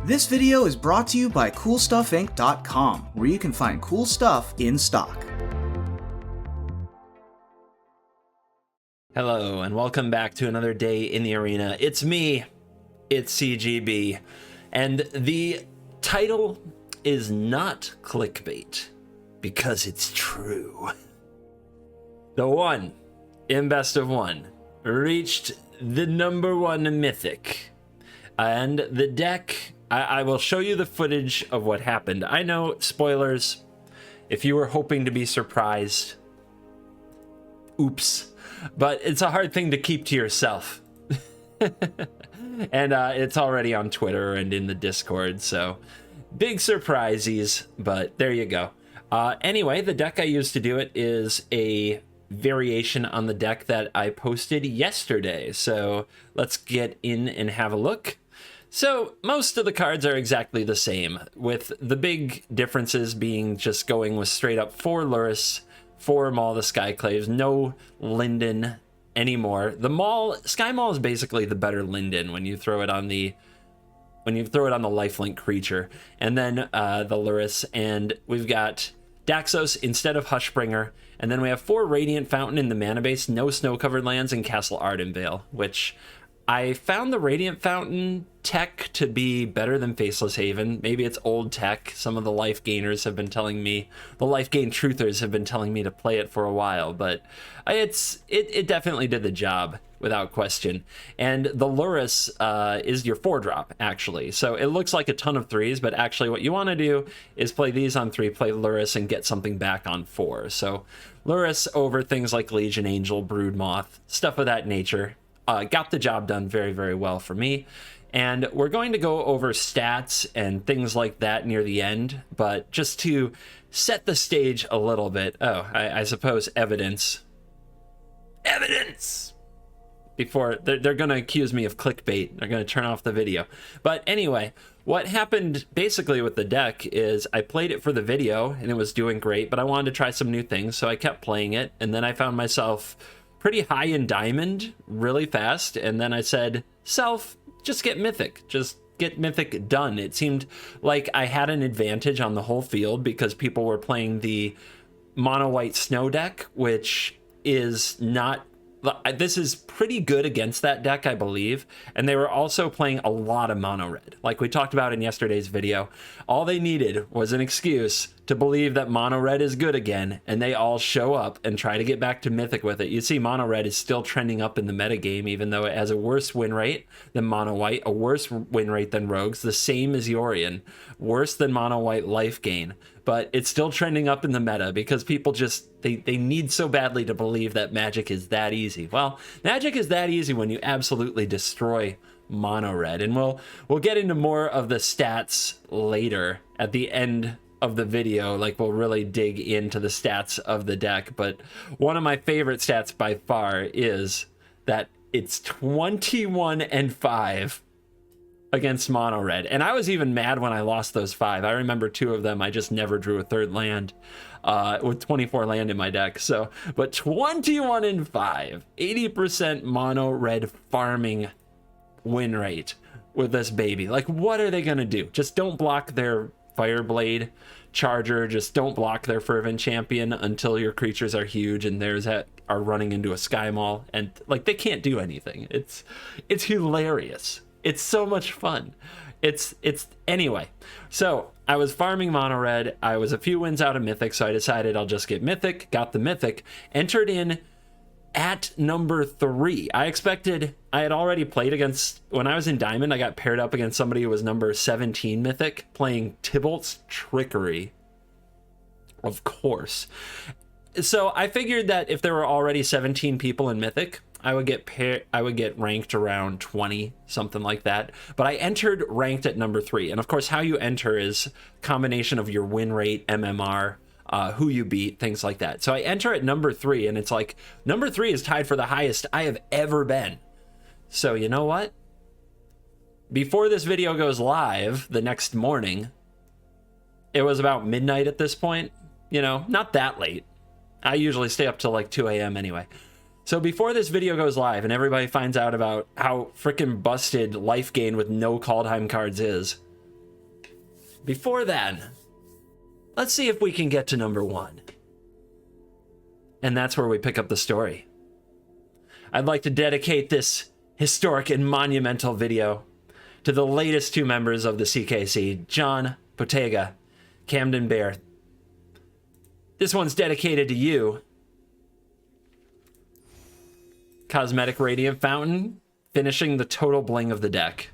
This video is brought to you by CoolStuffInc.com, where you can find cool stuff in stock. Hello, and welcome back to another day in the arena. It's me, it's CGB, and the title is not clickbait, because it's true. The one, in best of one, reached the #1 mythic, and the deck, I will show you the footage of what happened. I know, spoilers, if you were hoping to be surprised, oops, but it's a hard thing to keep to yourself. And it's already on Twitter and in the Discord, so big surprises, but there you go. Anyway, the deck I used to do it is a variation on the deck that I posted yesterday, so let's get in and have a look. So most of the cards are exactly the same, with the big differences being just going with straight up 4 Lurrus, 4 Maul the Skyclaves, no Linden anymore. The Maul, Sky Maul is basically the better Linden when you throw it on the lifelink creature. And then the Lurrus, and we've got Daxos instead of Hushbringer, and then we have 4 Radiant Fountain in the mana base, no snow-covered lands, and Castle Ardenvale, which I found the Radiant Fountain tech to be better than Faceless Haven. Maybe it's old tech. Some of the life gainers have been telling me, the life gain truthers have been telling me to play it for a while, but it definitely did the job without question. And the Lurrus is your 4-drop, actually. So it looks like a ton of 3s, but actually what you want to do is play these on 3, play Lurrus, and get something back on 4. So Lurrus over things like Legion Angel, Broodmoth, stuff of that nature. Got the job done very, very well for me. And we're going to go over stats and things like that near the end, but just to set the stage a little bit. Oh, I suppose evidence. Before they're going to accuse me of clickbait. They're going to turn off the video. But anyway, what happened basically with the deck is I played it for the video and it was doing great, but I wanted to try some new things, so I kept playing it, and then I found myself pretty high in diamond really fast, and then I said, self, just get mythic, just get mythic done. It seemed like I had an advantage on the whole field because people were playing the mono white snow deck, which is not, this is pretty good against that deck, I believe. And they were also playing a lot of mono red, like we talked about in yesterday's video. All they needed was an excuse to believe that mono red is good again, and they all show up and try to get back to mythic with it. You see mono red is still trending up in the metagame, even though it has a worse win rate than mono white, a worse win rate than rogues, the same as Yorion, worse than mono white life gain, but it's still trending up in the meta because people just, they need so badly to believe that Magic is that easy. Well, Magic is that easy when you absolutely destroy mono red, and we'll get into more of the stats later at the end of the video. Like, we'll really dig into the stats of the deck, but one of my favorite stats by far is that it's 21-5 against mono red, and I was even mad when I lost those 5. I remember 2 of them I just never drew a 3rd land with 24 land in my deck. So, but 21-5, 80% mono red farming win rate with this baby. Like, what are they gonna do? Just don't block their Fireblade Charger, just don't block their Fervent Champion until your creatures are huge and theirs are running into a Sky Maul, and like, they can't do anything. It's hilarious. It's so much fun. It's anyway. So I was farming mono red. I was a few wins out of mythic, so I decided I'll just get mythic. Got the mythic. Entered in at #3. I had already played against, when I was in diamond, I got paired up against somebody who was number 17 mythic, playing Tybalt's Trickery, of course. So I figured that if there were already 17 people in mythic, I would get ranked around 20, something like that. But I entered ranked at #3, and of course how you enter is combination of your win rate, MMR, who you beat, things like that. So I enter at #3, and it's like #3 is tied for the highest I have ever been. So you know what? Before this video goes live the next morning, it was about midnight at this point, you know, not that late. I usually stay up till like 2 a.m. anyway. So before this video goes live and everybody finds out about how freaking busted life gain with no Kaldheim cards is, before then, let's see if we can get to number 1. And that's where we pick up the story. I'd like to dedicate this historic and monumental video to the latest 2 members of the CKC, John Bottega, Camden Bear. This one's dedicated to you. Cosmetic Radiant Fountain, finishing the total bling of the deck.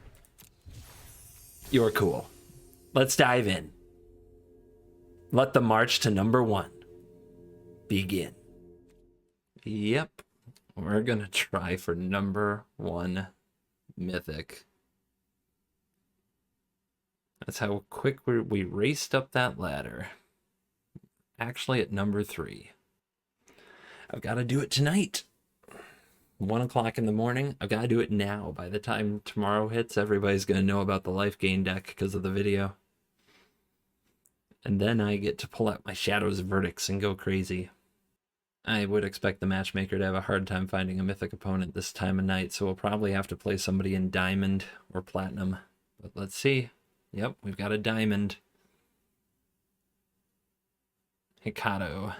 You're cool. Let's dive in. Let the march to number 1 begin. Yep, we're gonna try for number 1 Mythic. That's how quick we raced up that ladder. Actually at number 3. I've got to do it tonight. 1 o'clock in the morning. I've got to do it now. By the time tomorrow hits, everybody's going to know about the life gain deck because of the video. And then I get to pull out my Shadow's Verdicts and go crazy. I would expect the matchmaker to have a hard time finding a Mythic opponent this time of night, so we'll probably have to play somebody in Diamond or Platinum. But let's see. Yep, we've got a Diamond. Hikato.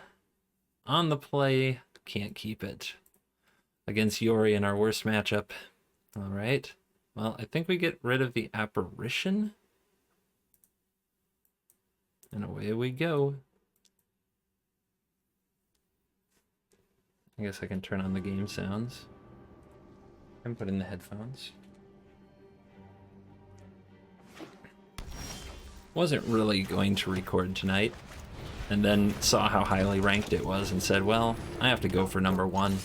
On the play. Can't keep it. Against Yori in our worst matchup. Alright. Well, I think we get rid of the Apparition. And away we go. I guess I can turn on the game sounds. And put in the headphones. Wasn't really going to record tonight. And then saw how highly ranked it was and said, well, I have to go for number 1.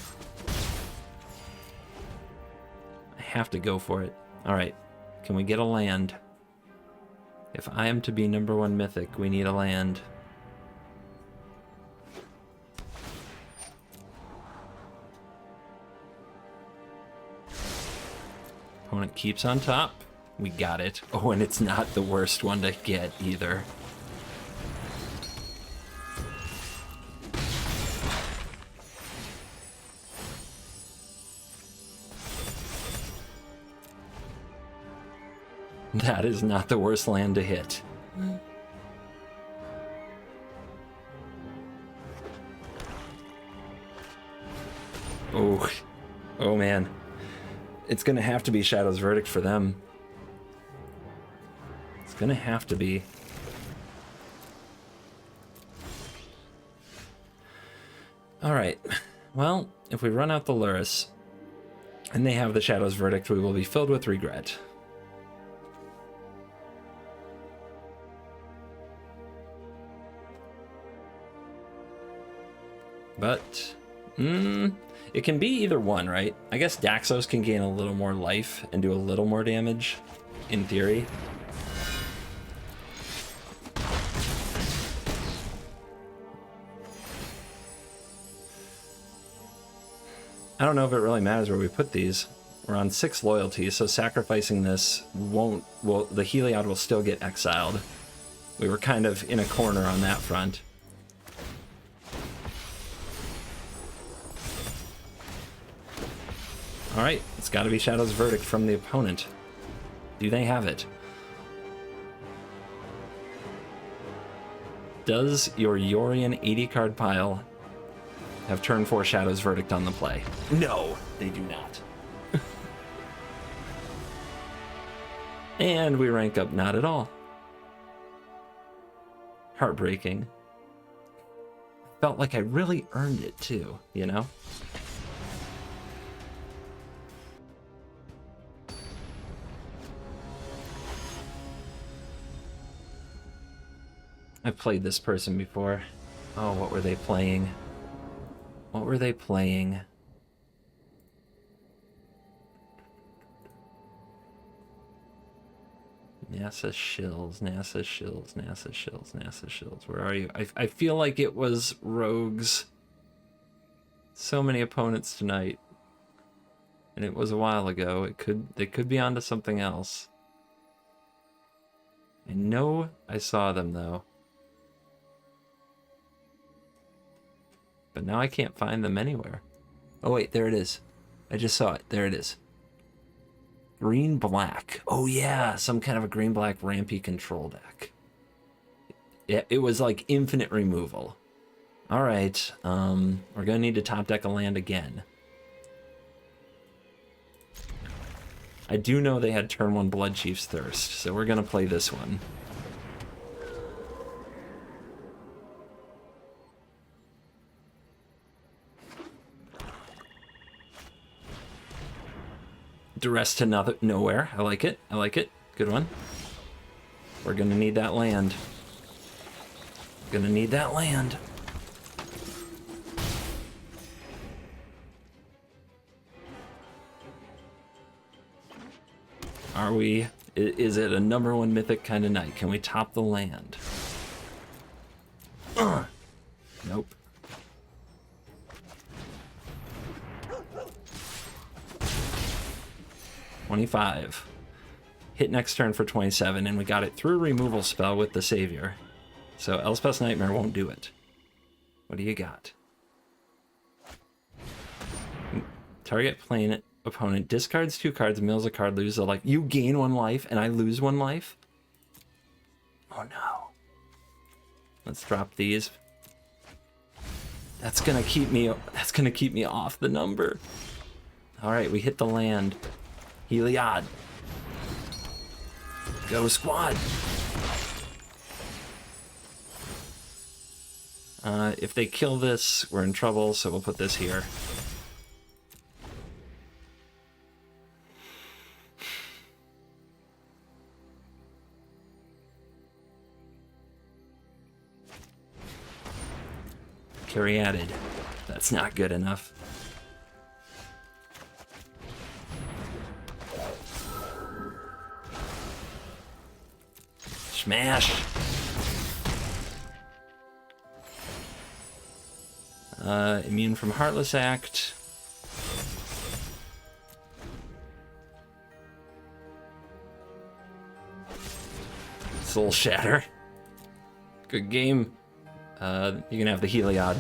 I have to go for it. Alright, can we get a land? If I am to be number 1 Mythic, we need a land. Opponent keeps on top. We got it. Oh, and it's not the worst one to get either. That is not the worst land to hit. Oh, oh man. It's gonna have to be Shadow's Verdict for them. It's gonna have to be. Alright, well, if we run out the Luris, and they have the Shadow's Verdict, we will be filled with regret. But, it can be either one, right? I guess Daxos can gain a little more life and do a little more damage, in theory. I don't know if it really matters where we put these. We're on 6 loyalties, so sacrificing this won't, well, the Heliod will still get exiled. We were kind of in a corner on that front. Alright, it's gotta be Shadow's Verdict from the opponent. Do they have it? Does your Yorion 80 card pile have turn 4 Shadow's Verdict on the play? No, they do not. And we rank up not at all. Heartbreaking. Felt like I really earned it too, you know? I've played this person before. Oh, what were they playing? What were they playing? NASA shills, NASA shills, NASA shills, NASA shills. Where are you? I feel like it was rogues. So many opponents tonight. And it was a while ago. They could be onto something else. I know I saw them though. But now I can't find them anywhere. Oh wait, there it is. I just saw it. There it is. Green-black. Oh yeah, some kind of a green-black rampy control deck. It was like infinite removal. All right, we're gonna need to top deck a land again. I do know they had turn 1 Blood Chief's Thirst, so we're gonna play this one. Duress to nowhere. I like it. I like it. Good one. We're gonna need that land. Gonna need that land. Are we? Is it a number 1 mythic kind of night? Can we top the land? Nope. $25. Hit next turn for 27, and we got it through a removal spell with the Savior. So Elspeth's Nightmare won't do it. What do you got? Target playing opponent discards 2 cards, mills a card, loses a life. You gain 1 life, and I lose 1 life? Oh no. Let's drop these. That's gonna keep me off the number. Alright, we hit the land. Heliod. Go squad. If they kill this, we're in trouble, so we'll put this here. Caryatid. That's not good enough. Smash! Immune from Heartless Act. Soul Shatter. Good game. You can have the Heliod.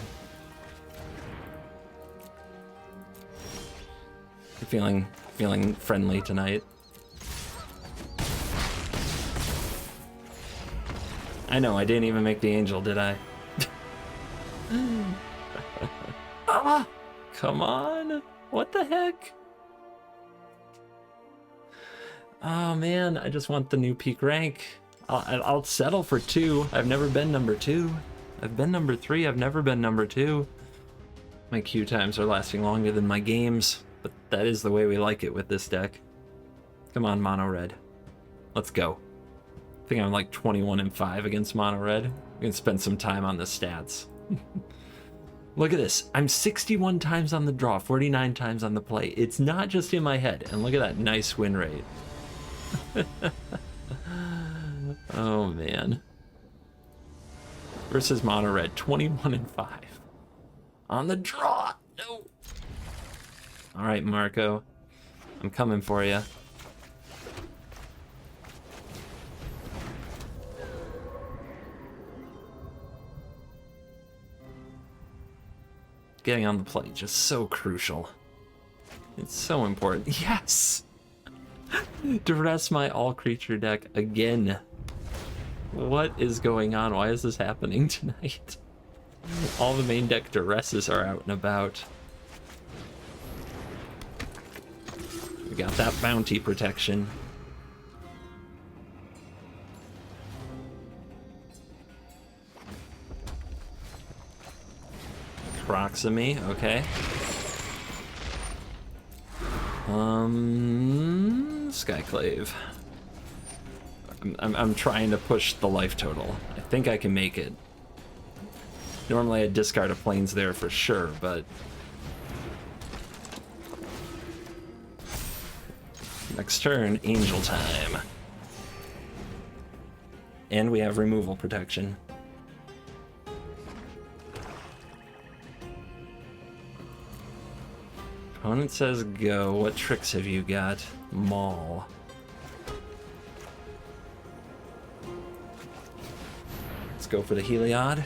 You're feeling friendly tonight. I know, I didn't even make the angel, did I? Ah, come on. What the heck? Oh man, I just want the new peak rank. I'll settle for 2. I've never been number 2. I've been number 3. I've never been number 2. My queue times are lasting longer than my games, but that is the way we like it with this deck. Come on, mono red. Let's go. I think I'm like 21-5 against mono red. We can spend some time on the stats. Look at this. I'm 61 times on the draw, 49 times on the play. It's not just in my head. And look at that nice win rate. Oh, man. Versus mono red, 21-5. On the draw. No. All right, Marco. I'm coming for you. Getting on the play, just so crucial. It's so important. Yes! Duress my all-creature deck again. What is going on? Why is this happening tonight? All the main deck Duresses are out and about. We got that bounty protection. Proximy, okay. Skyclave. I'm trying to push the life total. I think I can make it. Normally I'd discard a planes there for sure, but next turn, Angel time. And we have removal protection. Opponent says go. What tricks have you got? Maul. Let's go for the Heliod.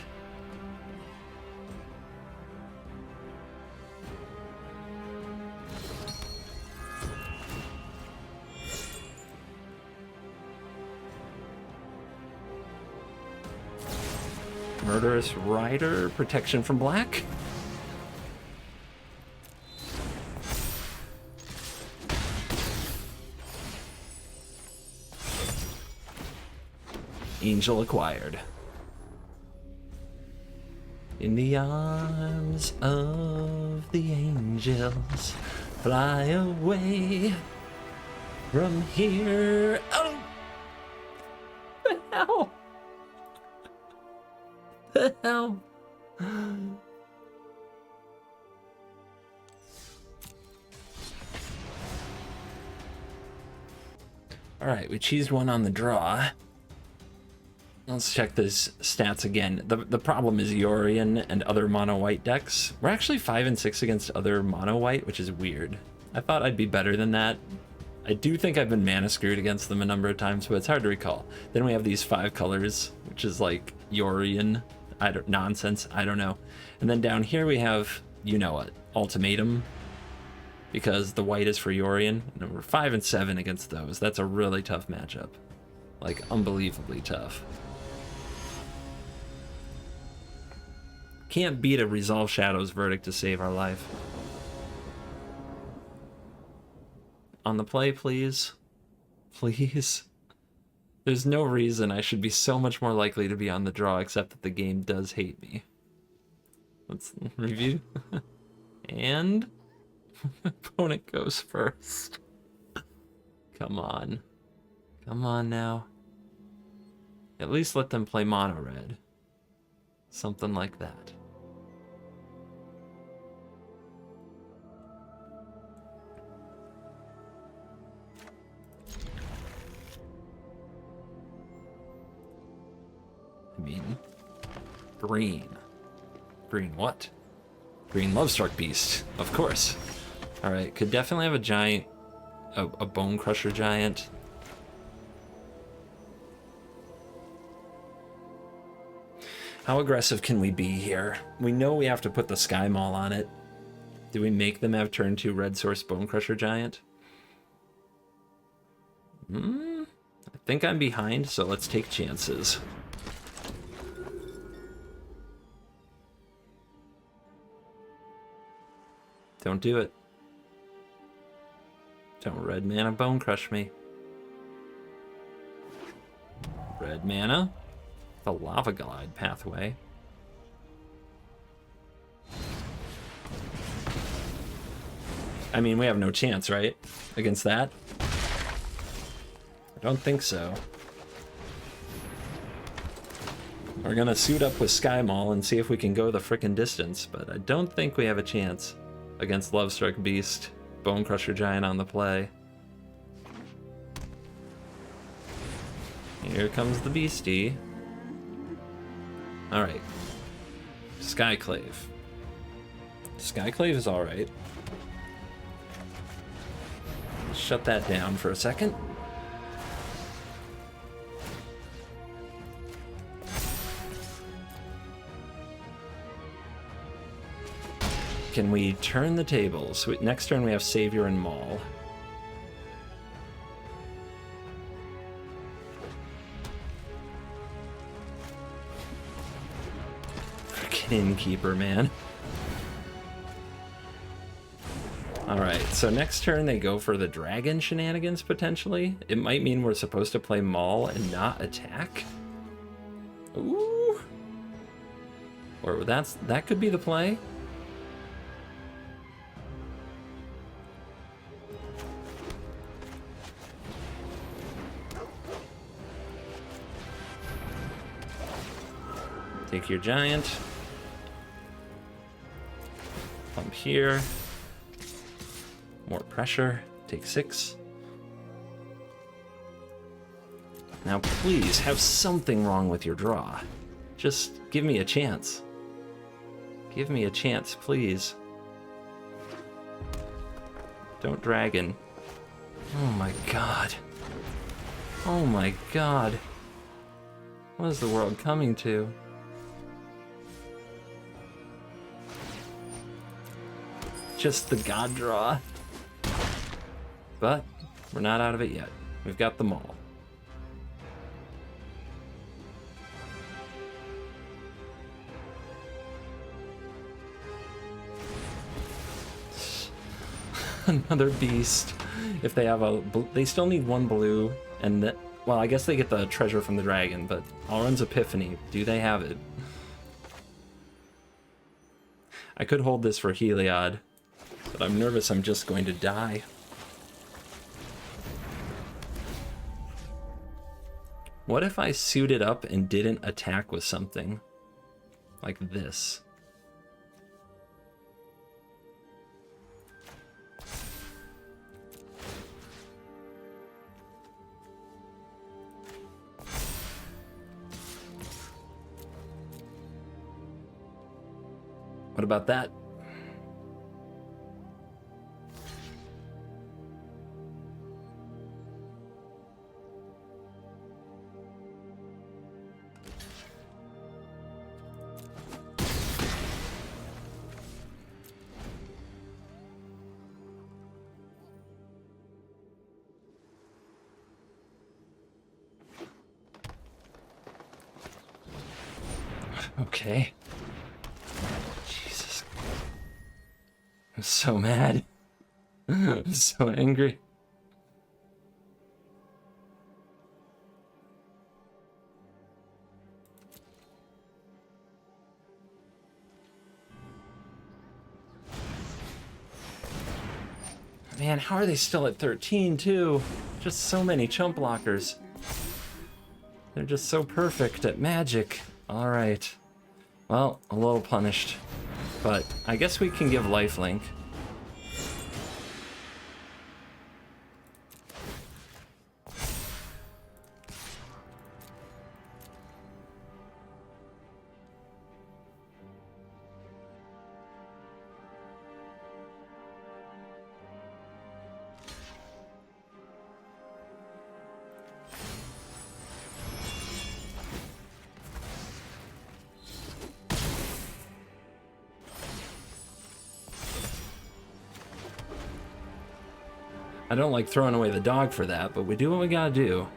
Murderous Rider, protection from black. Angel acquired. In the arms of the angels, fly away from here. Oh! The hell? The hell? Alright, we cheesed one on the draw. Let's check these stats again. The problem is Yorion and other mono white decks. We're actually 5 and 6 against other mono white, which is weird. I thought I'd be better than that. I do think I've been mana screwed against them a number of times, but it's hard to recall. Then we have these 5 colors, which is like Yorion. Nonsense, I don't know. And then down here we have, you know what, Ultimatum, because the white is for Yorion, and we're 5 and 7 against those. That's a really tough matchup, like unbelievably tough. Can't beat a Resolve Shadow's Verdict to save our life. On the play, please. Please. There's no reason I should be so much more likely to be on the draw, except that the game does hate me. Let's review. And opponent goes first. Come on. Come on now. At least let them play mono red. Something like that. I mean, green. Green what? Green Lovestruck Beast, of course. Alright, could definitely have a giant, a Bone Crusher giant. How aggressive can we be here? We know we have to put the Sky Maul on it. Do we make them have turn 2 red source Bone Crusher giant? I think I'm behind, so let's take chances. Don't do it. Don't red mana Bone Crush me. Red mana. The Lava Glide pathway. I mean, we have no chance, right? Against that? I don't think so. We're gonna suit up with Sky Maul and see if we can go the frickin' distance, but I don't think we have a chance against Lovestruck Beast, Bone Crusher Giant on the play. Here comes the beastie. Alright. Skyclave. Skyclave is alright. Shut that down for a second. Can we turn the tables? Next turn we have Savior and Maul. Frickin' Innkeeper, man. Alright, so next turn they go for the dragon shenanigans, potentially. It might mean we're supposed to play Maul and not attack. Ooh. Or that could be the play. Take your giant. Pump here. More pressure. Take 6. Now please have something wrong with your draw. Just give me a chance. Give me a chance, please. Don't dragon. Oh my god. Oh my god. What is the world coming to? Just the god draw. But we're not out of it yet. We've got them all. Another beast. If they have they still need one blue, and well, I guess they get the treasure from the dragon, but Alrund's Epiphany, do they have it? I could hold this for Heliod, but I'm nervous I'm just going to die. What if I suited up and didn't attack with something? Like this. What about that? Okay. Jesus. I'm so mad. I'm so angry. Man, how are they still at 13 too? Just so many chump blockers. They're just so perfect at magic. All right. Well, a little punished, but I guess we can give lifelink. I don't like throwing away the dog for that, but we do what we gotta do.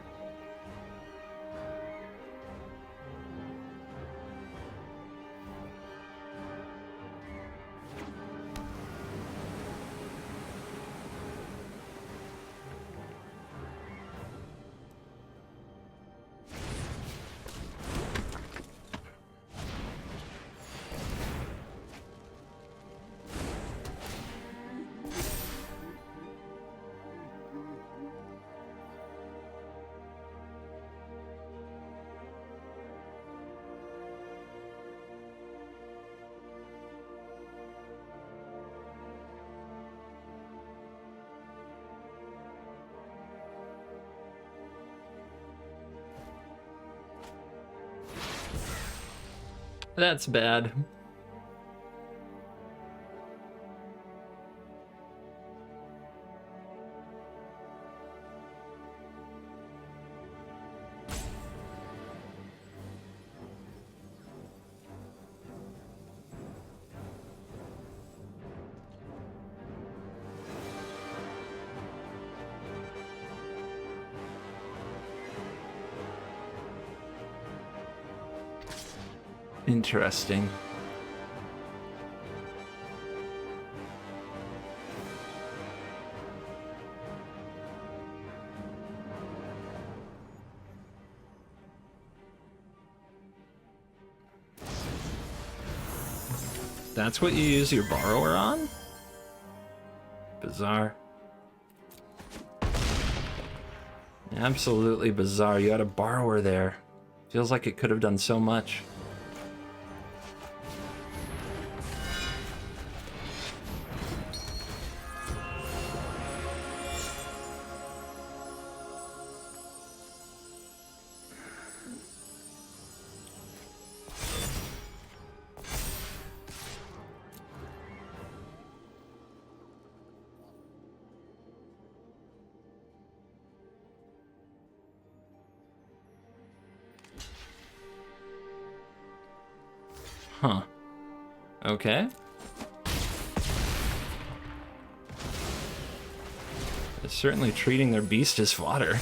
That's bad. Interesting. That's what you use your borrower on? Bizarre. Absolutely bizarre. You had a borrower there. Feels like it could have done so much. Huh. Okay. They're certainly treating their beast as fodder.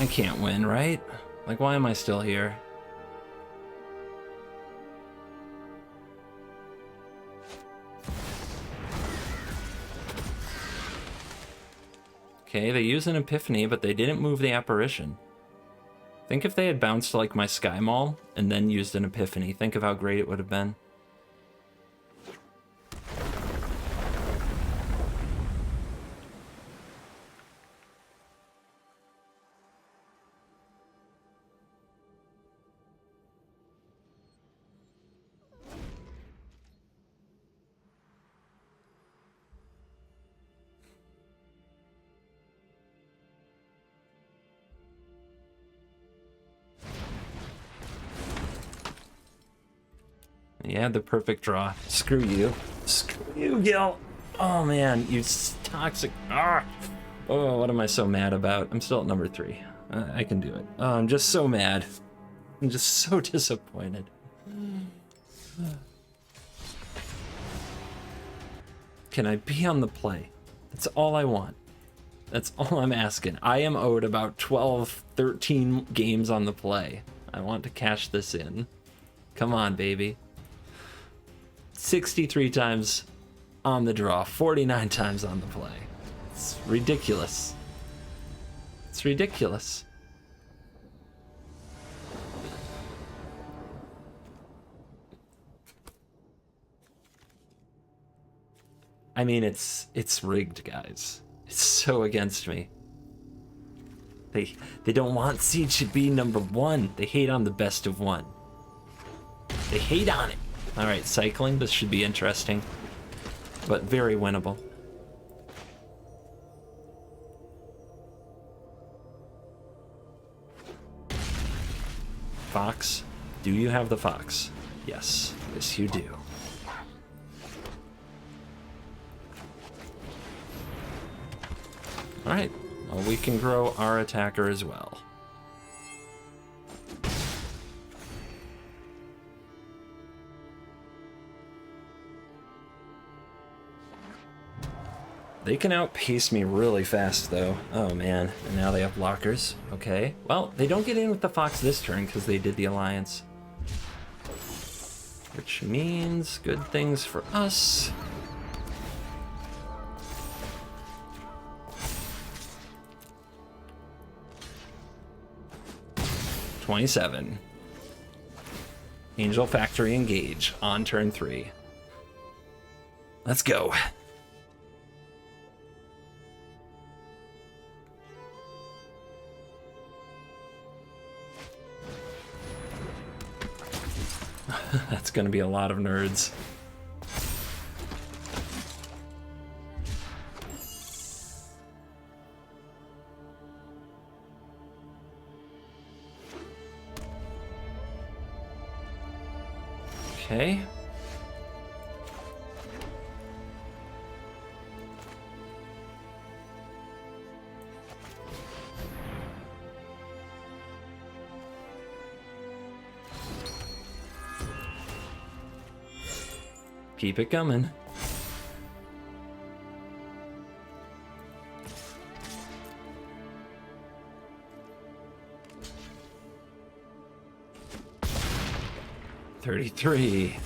I can't win, right? Like, why am I still here? Okay, they use an Epiphany, but they didn't move the Apparition. Think if they had bounced like my Sky Mall and then used an Epiphany, think of how great it would have been. Yeah, the perfect draw. Screw you. Screw you, Gil. Oh, man, you toxic. Ah. Oh, what am I so mad about? I'm still at number 3. I can do it. Oh, I'm just so mad. I'm just so disappointed. Can I be on the play? That's all I want. That's all I'm asking. I am owed about 12, 13 games on the play. I want to cash this in. Come on, baby. 63 times on the draw, 49 times on the play. It's ridiculous. It's ridiculous. I mean, it's rigged, guys. It's so against me. They don't want Siege to be number 1. They hate on the best of 1. They hate on it. All right, cycling. This should be interesting, but very winnable. Fox, do you have the Fox? Yes, yes you do. All right, well, we can grow our attacker as well. They can outpace me really fast, though. Oh, man. And now they have blockers. Okay. Well, they don't get in with the Fox this turn because they did the Alliance. Which means good things for us. $27. Angel Factory engage on turn 3. Let's go. That's going to be a lot of nerds. Okay. Keep it coming. $33.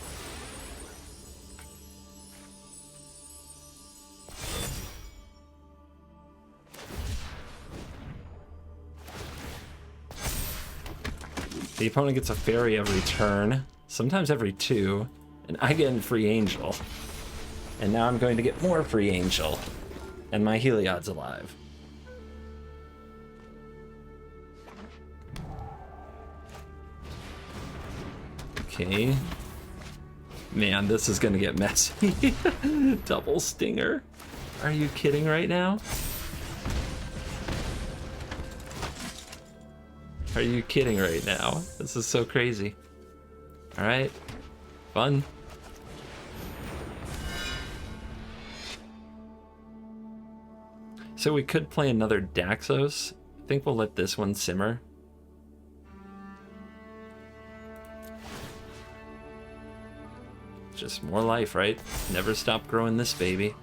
The opponent gets a fairy every turn, sometimes every 2. And I get a free angel. And now I'm going to get more free angel. And my Heliod's alive. Okay. Man, this is gonna get messy. Double stinger. Are you kidding right now? Are you kidding right now? This is so crazy. Alright. Fun. So we could play another Daxos. I think we'll let this one simmer. Just more life, right? Never stop growing this baby.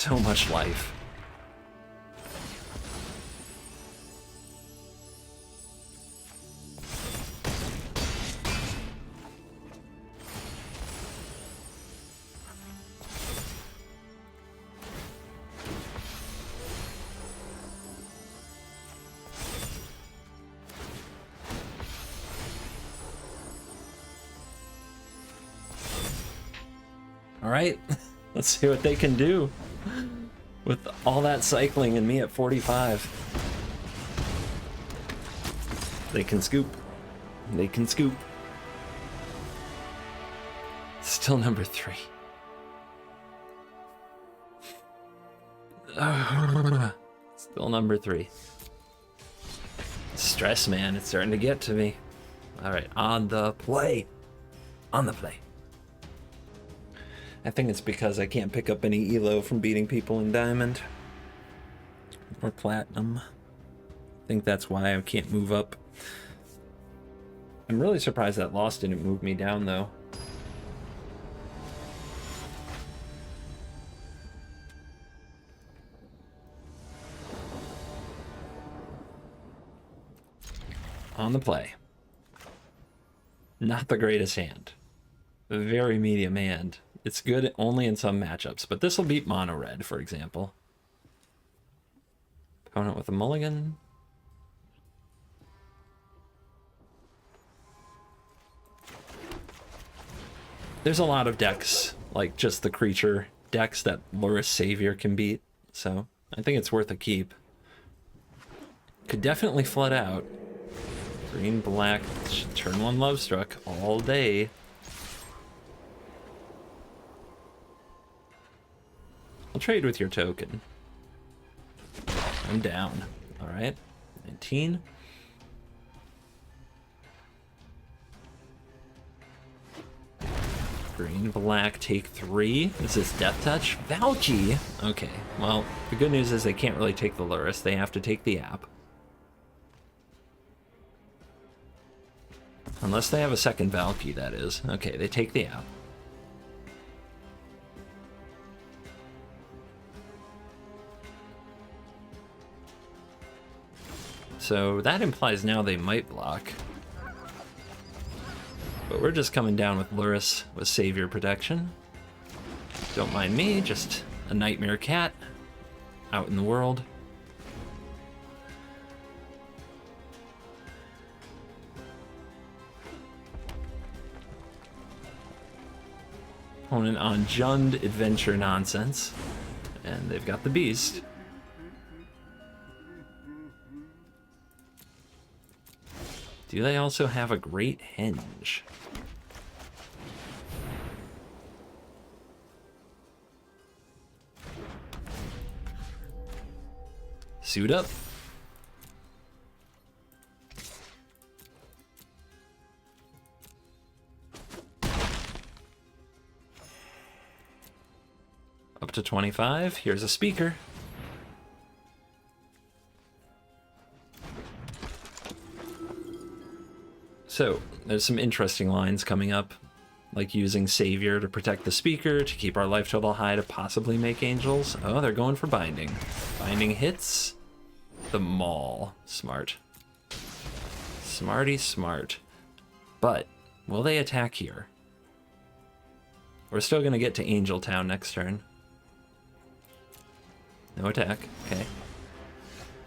so much life. All right, let's see what they can do with all that cycling and me at 45. They can scoop. They can scoop. Still number 3. Still number 3. Stress, man, it's starting to get to me. All right, on the play. On the play. I think it's because I can't pick up any elo from beating people in diamond or platinum. I think that's why I can't move up. I'm really surprised that loss didn't move me down though. On the play. Not the greatest hand. A very medium hand. It's good only in some matchups, but this will beat mono red, for example. Opponent with a mulligan. There's a lot of decks, like just the creature decks that Luris Savior can beat, so I think it's worth a keep. Could definitely flood out. Green, black, turn 1 Love Struck all day. I'll trade with your token. I'm down. All right, 19. Green, black, take 3. Is this Death Touch? Valky! Okay, well, the good news is they can't really take the Luris. They have to take the app. Unless they have a second Valky, that is. Okay, they take the app. So that implies now they might block. But we're just coming down with Luris with Savior protection. Don't mind me, just a Nightmare Cat out in the world. Opponent on Jund Adventure Nonsense. And they've got the Beast. Do they also have a Great Henge? Suit up. Up to 25. Here's a speaker. So, there's some interesting lines coming up, like using Savior to protect the speaker, to keep our life total high, to possibly make angels. Oh, they're going for binding. Binding hits the Maul. Smart. Smarty smart. But, will they attack here? We're still going to get to Angel Town next turn. No attack. Okay.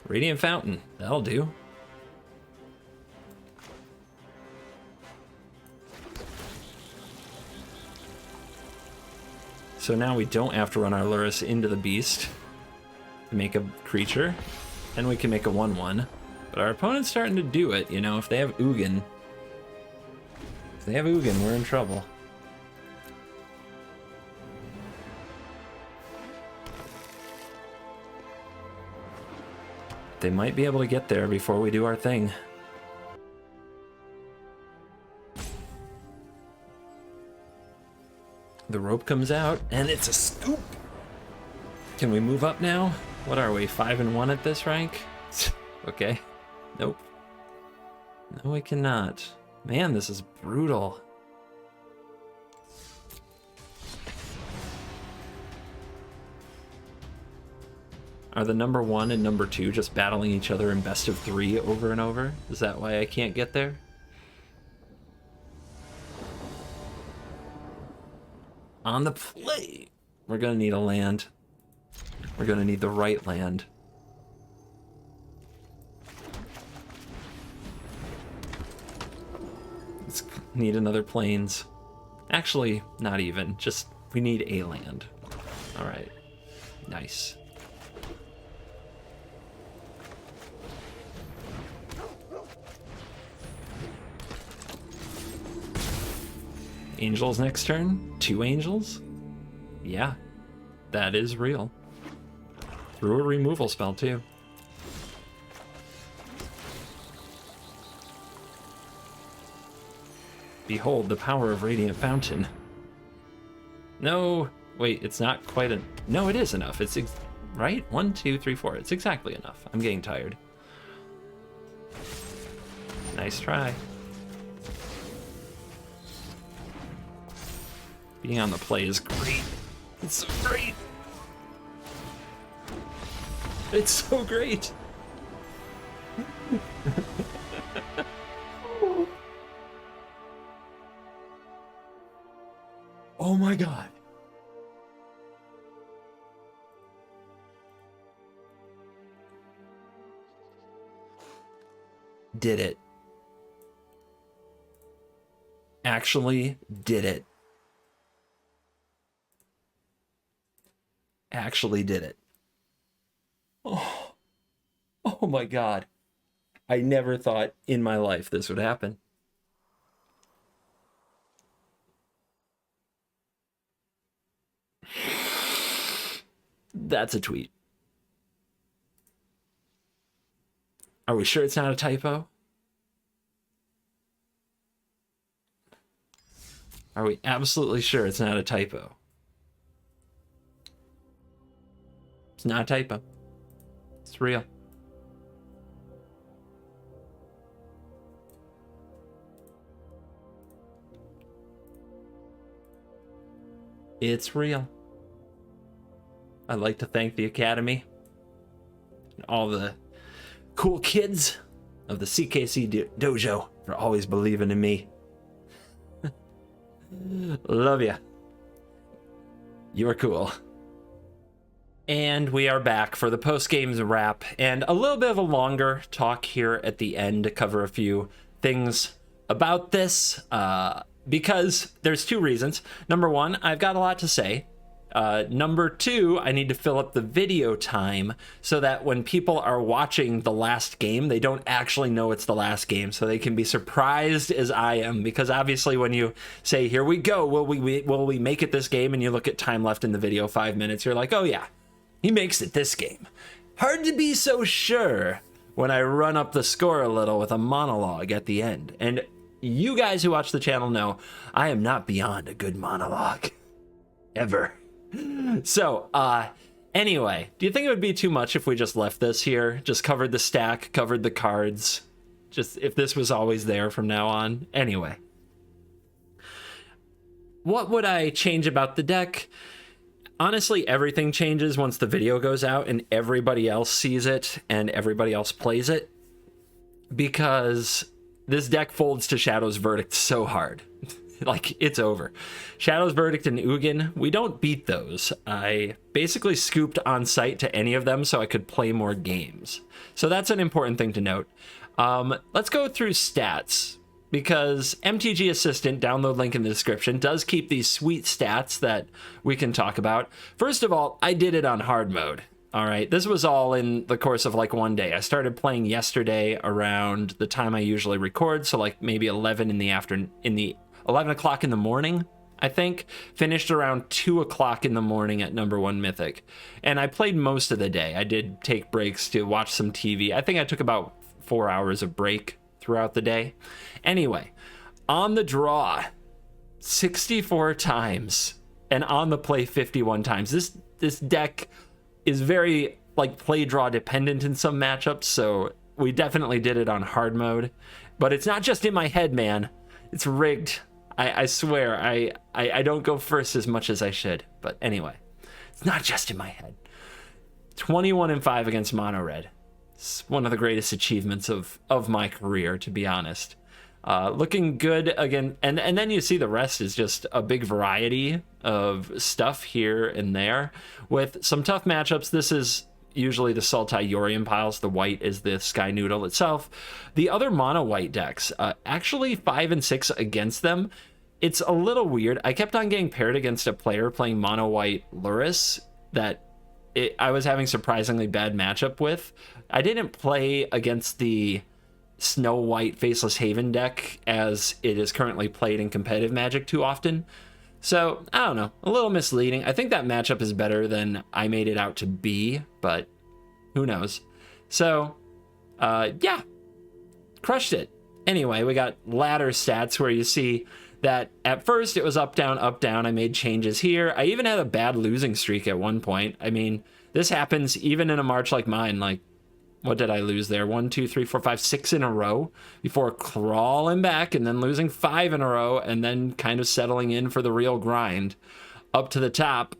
Radiant Fountain. That'll do. So now we don't have to run our Luris into the Beast to make a creature, and we can make a 1/1. But our opponent's starting to do it, you know, if they have Ugin. If they have Ugin, we're in trouble. They might be able to get there before we do our thing. The rope comes out, and it's a scoop! Can we move up now? What are we, 5-1 at this rank? Okay. Nope. No, we cannot. Man, this is brutal. Are the number 1 and number 2 just battling each other in best of 3 over and over? Is that why I can't get there? On the play. We're gonna need a land. We're gonna need the right land. Let's need another plains. Actually, not even. Just, we need a land. All right. Nice. Angels next turn? 2 angels? Yeah, that is real. Through a removal spell, too. Behold the power of Radiant Fountain. No, wait, it's not quite a... No, it is enough. It's... right? 1, 2, 3, 4. It's exactly enough. I'm getting tired. Nice try. Being on the play is great. It's so great. It's so great. Oh my God. Did it. Actually did it. Actually did it. Oh my God. I never thought in my life this would happen. That's a tweet. Are we sure it's not a typo? Are we absolutely sure it's not a typo? It's not a typo. It's real. It's real. I'd like to thank the Academy and all the cool kids of the CKC dojo for always believing in me. Love ya. You're cool. And we are back for the post-games wrap and a little bit of a longer talk here at the end to cover a few things about this because there's 2 reasons. Number 1, I've got a lot to say. Number 2, I need to fill up the video time so that when people are watching the last game, they don't actually know it's the last game, so they can be surprised as I am. Because obviously when you say, here we go, will we make it this game? And you look at time left in the video, 5 minutes, you're like, oh yeah, he makes it this game. Hard to be so sure when I run up the score a little with a monologue at the end. And you guys who watch the channel know I am not beyond a good monologue. Ever. So, anyway, do you think it would be too much if we just left this here? Just covered the stack, covered the cards? Just if this was always there from now on? Anyway. What would I change about the deck? Honestly, everything changes once the video goes out and everybody else sees it and everybody else plays it. Because this deck folds to Shadow's Verdict so hard. Like, it's over. Shadow's Verdict and Ugin, we don't beat those. I basically scooped on site to any of them so I could play more games. So that's an important thing to note. Let's go through stats, because MTG Assistant, download link in the description, does keep these sweet stats that we can talk about. First of all, I did it on hard mode. All right, this was all in the course of like one day. I started playing yesterday around the time I usually record, so like maybe 11 in the afternoon, 11 o'clock in the morning, I think. Finished around 2 o'clock in the morning at number 1 Mythic. And I played most of the day. I did take breaks to watch some TV. I think I took about 4 hours of break throughout the day. Anyway, on the draw, 64 times. And on the play, 51 times. This deck is very like play draw dependent in some matchups, so we definitely did it on hard mode. But it's not just in my head, man. It's rigged. I swear, I don't go first as much as I should. But anyway, it's not just in my head. 21-5 against mono red. It's one of the greatest achievements of my career, to be honest. Looking good again, and then you see the rest is just a big variety of stuff here and there with some tough matchups. This is usually the Sultai Yorion piles. The white is the Sky Noodle itself. The other mono white decks, actually 5 and 6 against them. It's a little weird. I kept on getting paired against a player playing mono white Luris that I was having surprisingly bad matchup with. I didn't play against the Snow White Faceless Haven deck as it is currently played in competitive Magic too often. So, I don't know, a little misleading. I think that matchup is better than I made it out to be, but who knows. So, yeah, crushed it. Anyway, we got ladder stats where you see that at first it was up, down, up, down. I made changes here. I even had a bad losing streak at one point. I mean, this happens even in a March like mine. Like, what did I lose there? 1, 2, 3, 4, 5, 6 in a row before crawling back and then losing 5 in a row and then kind of settling in for the real grind up to the top.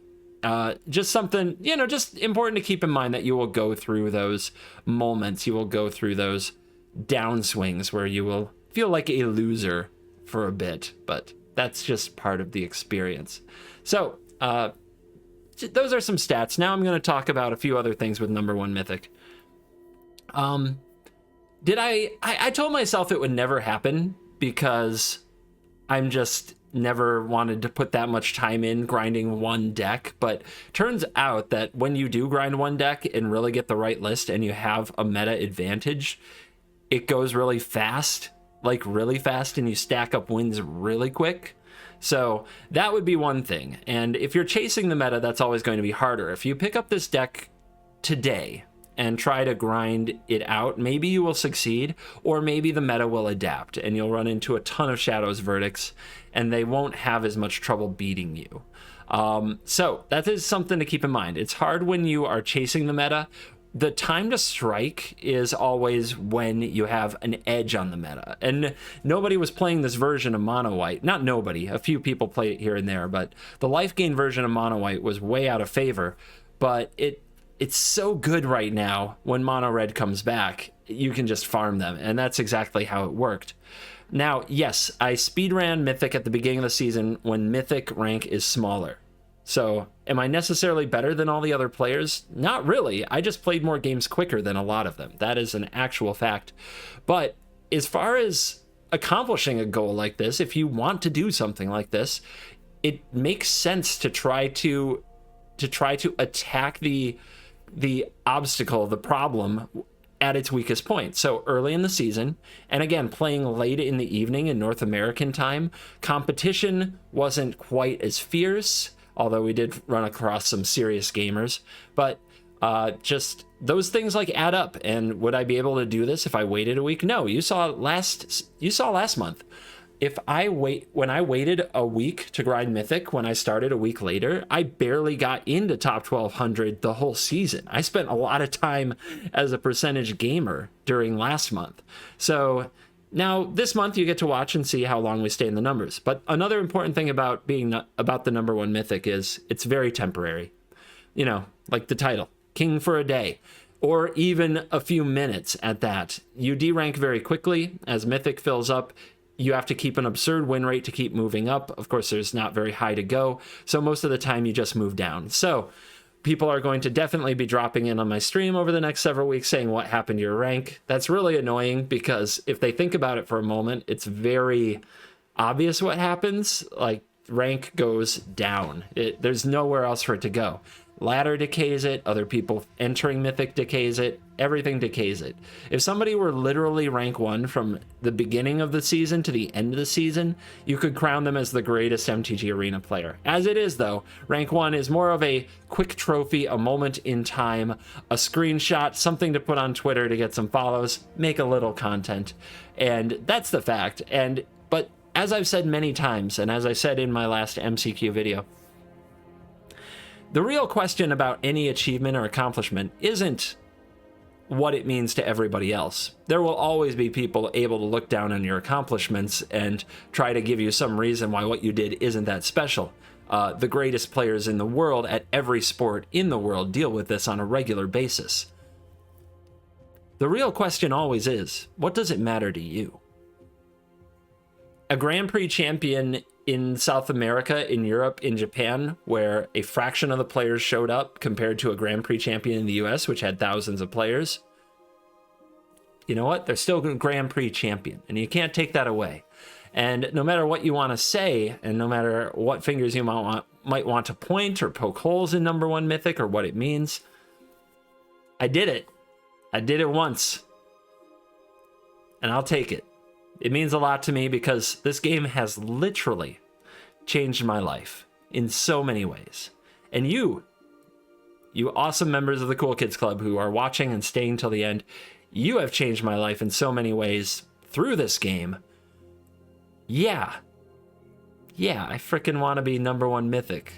Just something, you know, just important to keep in mind that you will go through those moments. You will go through those downswings where you will feel like a loser for a bit, but that's just part of the experience. So, those are some stats. Now I'm going to talk about a few other things with number 1 Mythic. I told myself it would never happen because I'm just never wanted to put that much time in grinding one deck, but turns out that when you do grind one deck and really get the right list and you have a meta advantage, it goes really fast, like really fast, and you stack up wins really quick. So that would be one thing. And if you're chasing the meta, that's always going to be harder. If you pick up this deck today and try to grind it out, maybe you will succeed, or maybe the meta will adapt and you'll run into a ton of Shadows verdicts and they won't have as much trouble beating you. So that is something to keep in mind. It's hard when you are chasing the meta. The time to strike is always when you have an edge on the meta. And nobody was playing this version of Mono White. Not nobody. A few people played it here and there, but the life gain version of Mono White was way out of favor. But it's so good right now. When Mono Red comes back, you can just farm them. And that's exactly how it worked. Now, yes, I speedran Mythic at the beginning of the season when Mythic rank is smaller. So, am I necessarily better than all the other players? Not really. I just played more games quicker than a lot of them. That is an actual fact. But as far as accomplishing a goal like this, if you want to do something like this, it makes sense to try to attack the obstacle, the problem, at its weakest point. So early in the season, and again, playing late in the evening in North American time, competition wasn't quite as fierce, although we did run across some serious gamers. But just those things like add up. And would I be able to do this if I waited a week? No. You saw last month. When I waited a week to grind Mythic, when I started a week later, I barely got into top 1200 the whole season. I spent a lot of time as a percentage gamer during last month. So now this month you get to watch and see how long we stay in the numbers. But another important thing about about the number 1 Mythic is it's very temporary. You know, like the title, King for a Day, or even a few minutes at that. You derank very quickly as Mythic fills up. You have to keep an absurd win rate to keep moving up. Of course, there's not very high to go. So most of the time you just move down. So people are going to definitely be dropping in on my stream over the next several weeks saying what happened to your rank. That's really annoying because if they think about it for a moment, it's very obvious what happens. Like rank goes down. There's nowhere else for it to go. Ladder decays it, other people entering Mythic decays it, everything decays it. If somebody were literally rank 1 from the beginning of the season to the end of the season, you could crown them as the greatest MTG Arena player. As it is though, rank 1 is more of a quick trophy, a moment in time, a screenshot, something to put on Twitter to get some follows, make a little content. And that's the fact. But as I've said many times, and as I said in my last MCQ video, the real question about any achievement or accomplishment isn't what it means to everybody else. There will always be people able to look down on your accomplishments and try to give you some reason why what you did isn't that special. the greatest players in the world at every sport in the world deal with this on a regular basis. The real question always is, what does it matter to you? A Grand Prix champion in South America, in Europe, in Japan, where a fraction of the players showed up compared to a Grand Prix champion in the US, which had thousands of players, you know what? They're still a Grand Prix champion, and you can't take that away. And no matter what you want to say, and no matter what fingers you might want to point or poke holes in number one Mythic or what it means, I did it. I did it once. And I'll take it. It means a lot to me because this game has literally changed my life in so many ways. And you awesome members of the Cool Kids Club who are watching and staying till the end, you have changed my life in so many ways through this game. Yeah, I freaking want to be number one Mythic.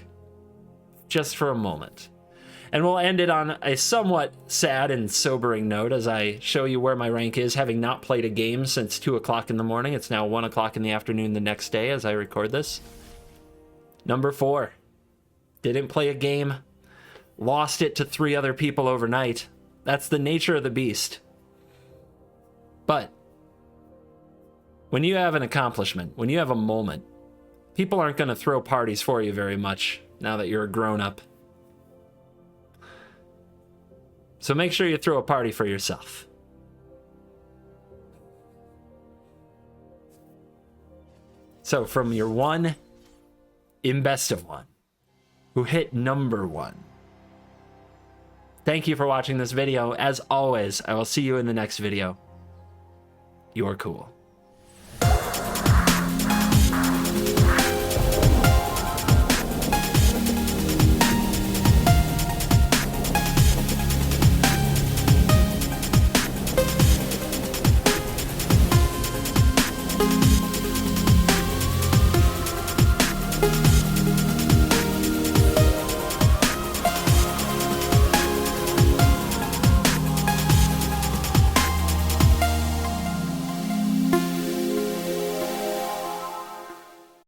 Just for a moment. And we'll end it on a somewhat sad and sobering note as I show you where my rank is, having not played a game since 2 o'clock in the morning. It's now 1 o'clock in the afternoon the next day as I record this. Number 4. Didn't play a game. Lost it to 3 other people overnight. That's the nature of the beast. But when you have an accomplishment, when you have a moment, people aren't going to throw parties for you very much now that you're a grown-up. So make sure you throw a party for yourself. So from your one in best of one, who hit number 1. Thank you for watching this video. As always, I will see you in the next video. You're cool.